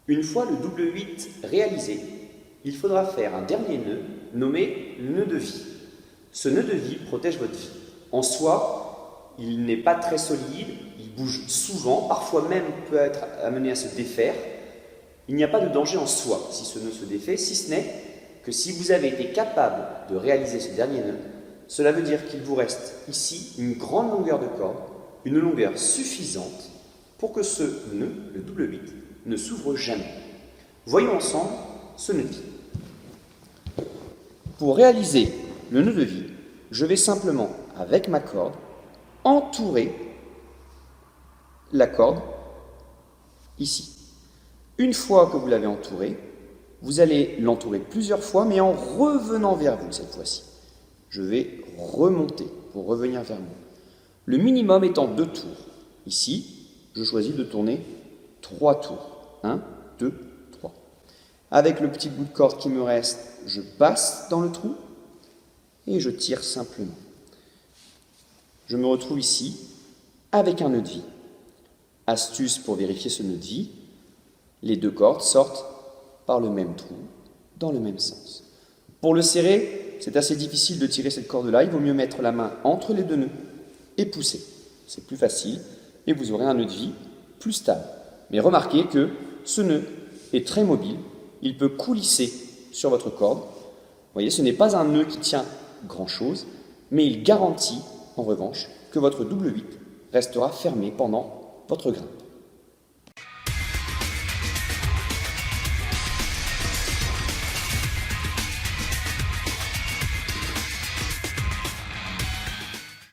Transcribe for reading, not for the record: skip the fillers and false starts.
Une fois le double 8 réalisé, il faudra faire un dernier nœud nommé nœud de vie. Ce nœud de vie protège votre vie. En soi, il n'est pas très solide, il bouge souvent, parfois même peut être amené à se défaire. Il n'y a pas de danger en soi si ce nœud se défait, si ce n'est que si vous avez été capable de réaliser ce dernier nœud, cela veut dire qu'il vous reste ici une grande longueur de corde, une longueur suffisante pour que ce nœud, le double 8, ne s'ouvre jamais. Voyons ensemble ce nœud de vie. Pour réaliser le nœud de vie, je vais simplement, avec ma corde, entourer la corde ici. Une fois que vous l'avez entouré, vous allez l'entourer plusieurs fois, mais en revenant vers vous cette fois-ci. Je vais remonter pour revenir vers moi. Le minimum étant 2 tours. Ici, je choisis de tourner 3 tours. 1, 2, 3. Avec le petit bout de corde qui me reste, je passe dans le trou et je tire simplement. Je me retrouve ici avec un nœud de vie. Astuce pour vérifier ce nœud de vie, les 2 cordes sortent par le même trou, dans le même sens. Pour le serrer, c'est assez difficile de tirer cette corde-là, il vaut mieux mettre la main entre les 2 nœuds et pousser. C'est plus facile et vous aurez un nœud de vie plus stable. Mais remarquez que ce nœud est très mobile, il peut coulisser sur votre corde. Vous voyez, ce n'est pas un nœud qui tient grand-chose, mais il garantit, en revanche, que votre double 8 restera fermé pendant votre grimpe.